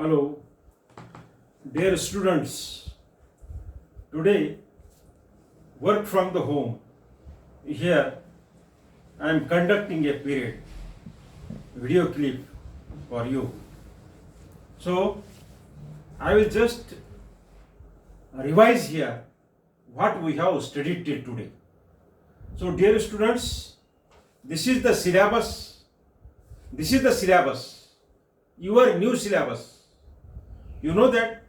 Hello, dear students. Today, work from the home. Here, I am conducting a period video clip for you. So, I will just revise here what we have studied till today. So, dear students, this is the syllabus. This is the syllabus. Your new syllabus. You know that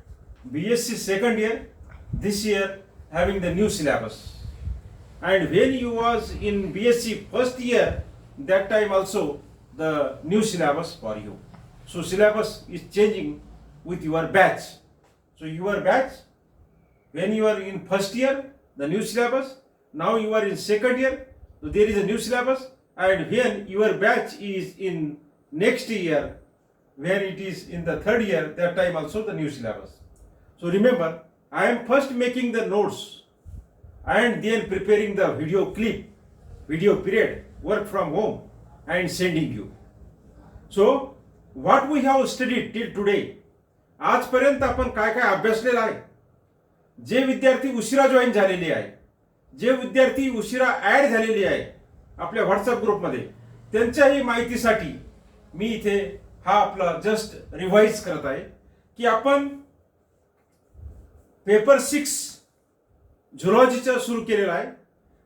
BSc second year, this year having the new syllabus. And when you was in BSc first year, that time also the new syllabus for you. So syllabus is changing with your batch. So your batch, when you are in first year, the new syllabus. Now you are in second year, so there is a new syllabus. And when your batch is in next year, when it is in the third year, that time also the new syllabus. So remember, I am first making the notes and then preparing the video clip, video period, work from home and sending you. So what we have studied till today, आजपर्यंत आपण काय काय अभ्यासलेलं आहे. जे विद्यार्थी उशिरा join झालेले आहे, जे विद्यार्थी उशिरा ऍड झालेले आहे आपल्या व्हॉट्सअप ग्रुपमध्ये, त्यांच्याही माहितीसाठी मी इथे हा आपला जस्ट रिवाइज करत आहे की आपण पेपर 6 झुलॉजीचा सुरू केलेला आहे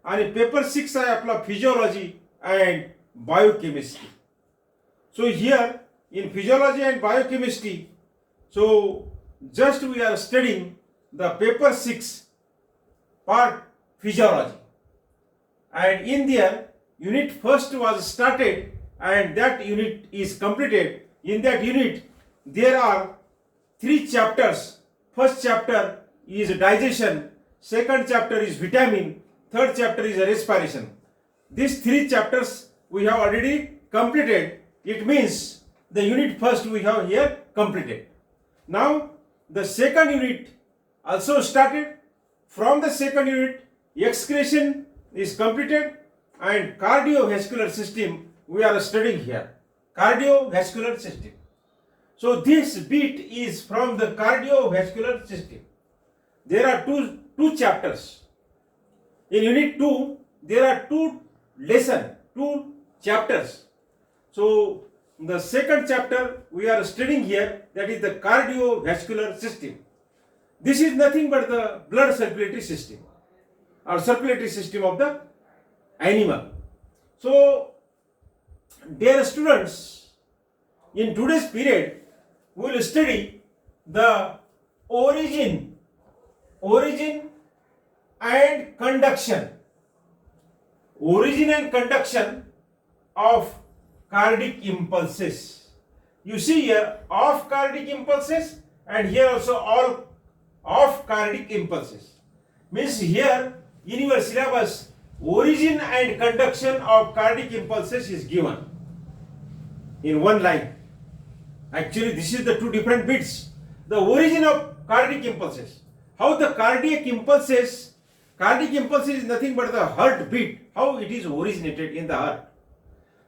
आणि पेपर 6 आहे आपला physiology and biochemistry. So here in physiology and biochemistry, so just we are studying the paper 6 part physiology, and in there unit first was started and that unit is completed. In that unit there are 3 chapters. First chapter is digestion, second chapter is vitamin, third chapter is respiration. These 3 chapters we have already completed. It means the unit first we have here completed. Now the second unit also started. From the second unit, excretion is completed and cardiovascular system we are studying here. Cardiovascular system. So this bit is from the cardiovascular system. There are two chapters. In unit 2, there are 2 lessons, 2 chapters. So the second chapter we are studying here, that is the cardiovascular system. This is nothing but the blood circulatory system or circulatory system of the animal. So dear students, in today's period we will study the origin and conduction of cardiac impulses. You see here of cardiac impulses and here also all of cardiac impulses. Means here in your syllabus origin and conduction of cardiac impulses is given in one line. Actually this is the 2 different bits. The origin of cardiac impulses. How the cardiac impulses is nothing but the heartbeat, how it is originated in the heart.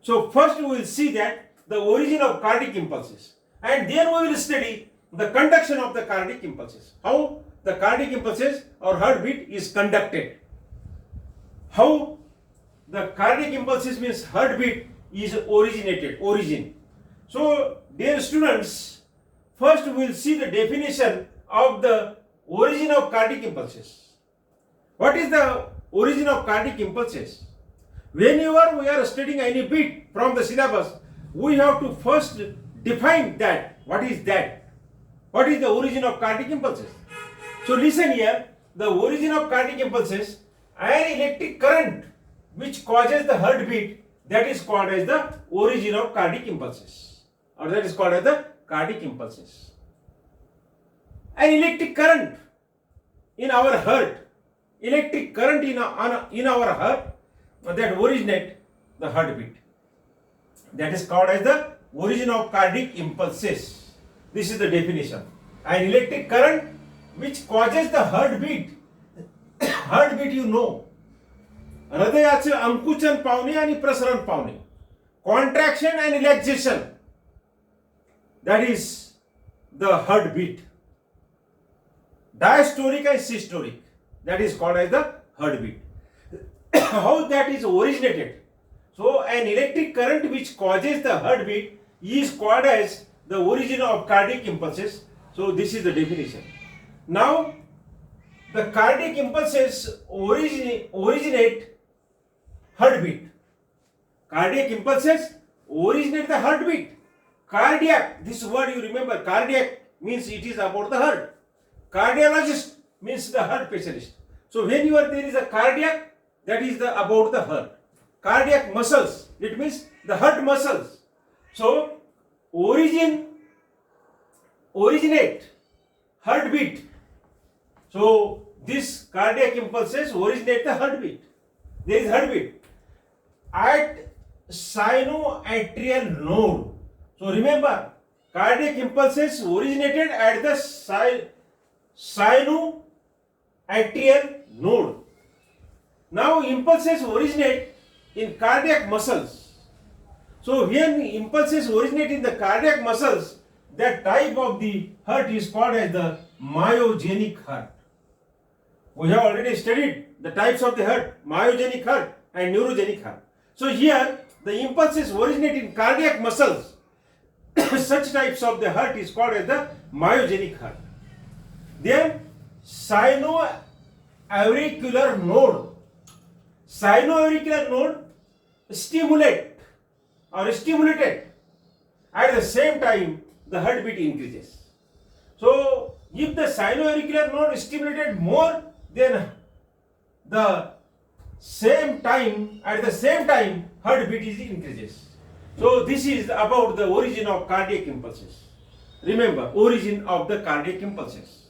So first we will see that the origin of cardiac impulses, and then we will study the conduction of the cardiac impulses. How the cardiac impulses or heartbeat is conducted. How the cardiac impulses means heartbeat is origin. So dear students, first we will see the definition of the origin of cardiac impulses. What is the origin of cardiac impulses? Whenever we are studying any bit from the syllabus, we have to first define that. What is that? What is the origin of cardiac impulses? So listen here, the origin of cardiac impulses, an electric current which causes the heartbeat, that is called as the origin of cardiac impulses, or that is called as the cardiac impulses. An electric current in our heart, in our heart, that originate the heartbeat, that is called as the origin of cardiac impulses. This is the definition. An electric current which causes the heartbeat. Heartbeat you know, हृदयाचे अंकुचन पावणे आणि प्रसरण पावणे, contraction and relaxation, that is the heartbeat. Diastolic and systolic. That is called as the heartbeat. How that is originated? So an electric current which causes the heartbeat is called as the origin of cardiac impulses. So this is the definition. Now the cardiac impulses originate heartbeat. Cardiac impulses originate the heartbeat. Cardiac, this word you remember, cardiac means it is about the heart. Cardiologist means the heart specialist. So when there is a cardiac, that is about the heart. Cardiac muscles, it means the heart muscles. So originate heartbeat. So this cardiac impulses originate the heartbeat. There is heartbeat at sinoatrial node. So remember, cardiac impulses originated at the sinoatrial node. Now impulses originate in cardiac muscles. So when impulses originate in the cardiac muscles, that type of the heart is called as the myogenic heart. We have already studied the types of the heart, myogenic heart and neurogenic heart. So here the impulses originate in cardiac muscles. Such types of the heart is called as the myogenic heart. Then sinoauricular node. Sinoauricular node stimulated at the same time the heartbeat increases. So if the sinoauricular node is stimulated more, then at the same time heartbeat is increases. So this is about the origin of cardiac impulses. Remember, origin of the cardiac impulses.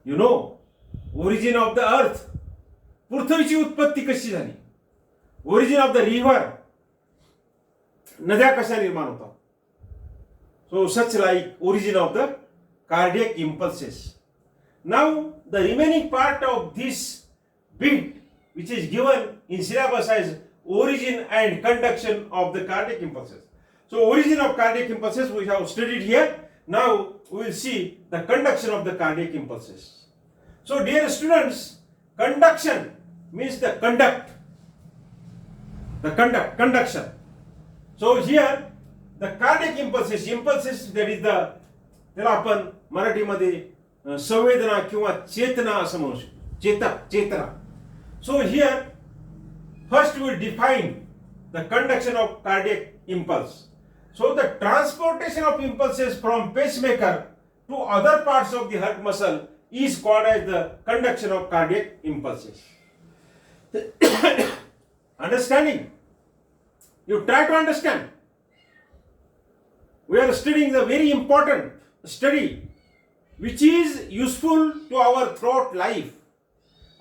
You know, origin of the earth. पृथ्वीची उत्पत्ती कशी झाली? Origin of the river. नद्या कशा निर्माण होतात? So such like origin of the cardiac impulses. Now the remaining part of this bit, which is given in syllabus as origin and conduction of the cardiac impulses. So origin of cardiac impulses we have studied here. Now we will see the conduction of the cardiac impulses. So dear students, conduction means the conduction. So here the cardiac impulses that is the त्याला आपण मराठीमध्ये संवेदना किंवा चेतना असं म्हणू शकतो. चेतना. So here first we define the conduction of cardiac impulse. So the transportation of impulses from pacemaker to other parts of the heart muscle is called as the conduction of cardiac impulses. Understanding? You try to understand. We are studying the very important study which is useful to our throughout life.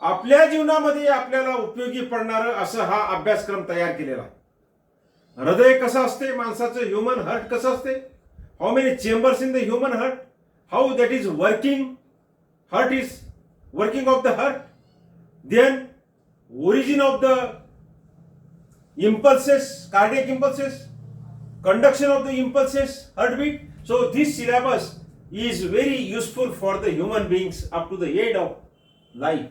आपल्या जीवनामध्ये आपल्याला उपयोगी पडणारा असा हा अभ्यासक्रम तयार केलेला आहे. हृदय कसं असते माणसाचं, ह्यूमन हार्ट कसं असते, how many chambers in the human heart, how that is working, heart is working of the heart, then origin of the impulses, cardiac impulses, conduction of the impulses, heartbeat. So this syllabus is very useful for the human beings up to the end of life.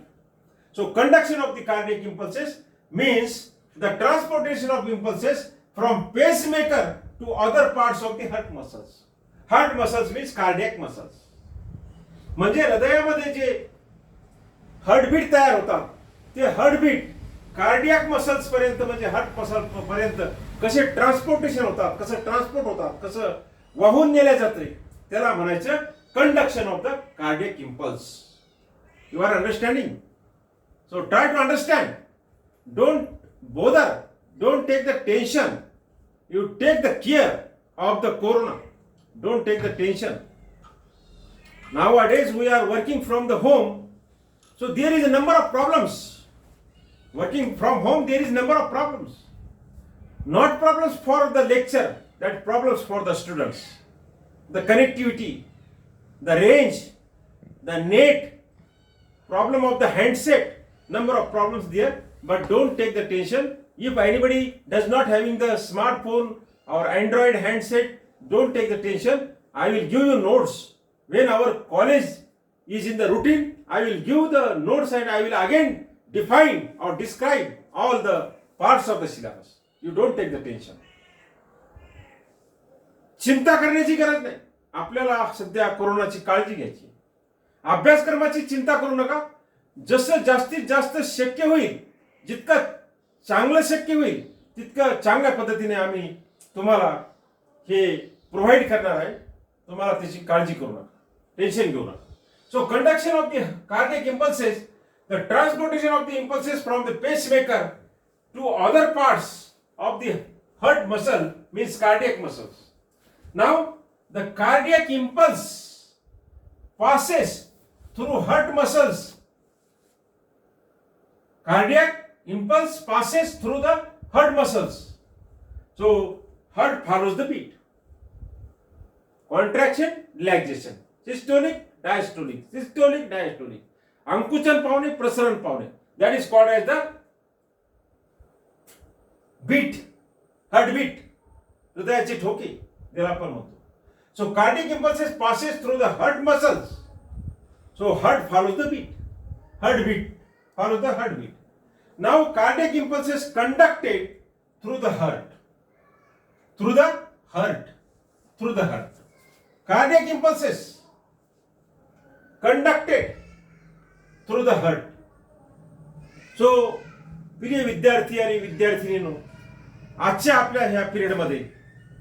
So conduction of the cardiac impulses means the transportation of impulses from pacemaker to other parts of the heart muscles. Heart muscles means cardiac muscles. म्हणजे हृदयामध्ये जे heartbeat तयार होतात ते heartbeat cardiac muscles पर्यंत म्हणजे heart muscle पर्यंत कसे transportation होतात, कसं ट्रान्सपोर्ट होतात, कसं वाहून नेल्या जाते, त्याला म्हणायचं conduction of the cardiac impulse. You are understanding? So try to understand. Don't bother, don't take the tension. You take the care of the corona. Don't take the tension. Nowadays we are working from the home, so there is a number of problems. Working from home, there is number of problems. Not problems for the lecture, that problems for the students. The connectivity, the range, the net, problem of the handset, number of problems there. But don't take the tension. If anybody does not having the smartphone or Android handset, don't take the tension. I will give you notes when our college is in the routine, I will give the notes and I will again define or describe all the parts of the syllabus. You don't take the tension. चिंता करण्याची गरज नाही. आपल्याला सध्या कोरोनाची काळजी घ्यायची. अभ्यासक्रमाची चिंता करू नका. जसं जास्तीत जास्त शक्य होईल, जितकं चांगलं शक्य होईल तितकं चांगल्या पद्धतीने आम्ही तुम्हाला हे प्रोव्हाइड करणार आहे. तुम्हाला त्याची काळजी करू नका, टेन्शन घेऊ नका. So conduction of the cardiac impulses, the transportation of the impulses from the pacemaker to other parts of the heart muscle means cardiac muscles. Now the cardiac impulse passes through heart muscles. Cardiac impulse passes through the heart muscles. So heart follows the beat. Contraction, relaxation, systolic, diastolic, systolic, diastolic. अंकुचन पावणे, प्रसरण पावणे. That is called as the beat, heart beat. हृदयाचे ठोके त्याला आपण म्हणतो. So cardiac impulses passes through the heart muscles. So heart follows the beat. Heartbeat follows the heartbeat. Now cardiac impulses conducted through the heart. Through the heart. Through the heart. Cardiac impulses conducted through the heart. So प्रिय विद्यार्थी आणि विद्यार्थिनींनो, आजच्या आपल्या ह्या period मध्ये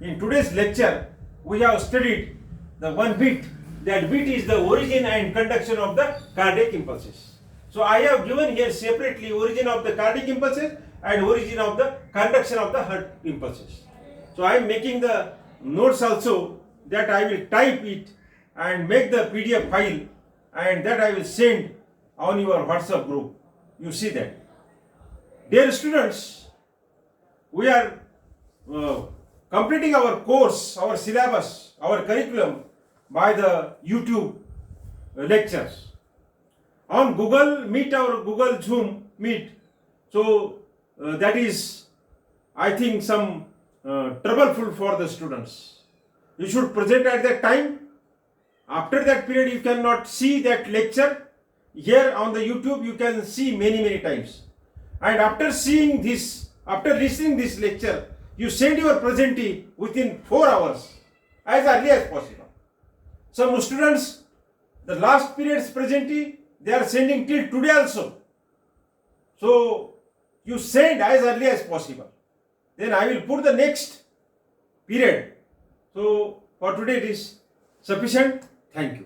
in today's lecture we have studied the one beat. That beat is the origin and conduction of the cardiac impulses. So I have given here separately origin of the cardiac impulses and origin of the conduction of the heart impulses. So I am making the notes also, that I will type it and make the PDF file, and that I will send on your WhatsApp group. You see that. Dear students, we are completing our course, our syllabus, our curriculum by the YouTube lectures on Google Meet or Google Zoom Meet. So that is, I think, some troubleful for the students. You should present at that time. After that period, you cannot see that lecture. Here on the YouTube, you can see many times. And after seeing this, after listening this lecture, you send your presentee within 4 hours, as early as possible. Some students, the last period's presentee, they are sending till today also. So you send as early as possible. Then I will put the next period. So for today it is sufficient. Thank you.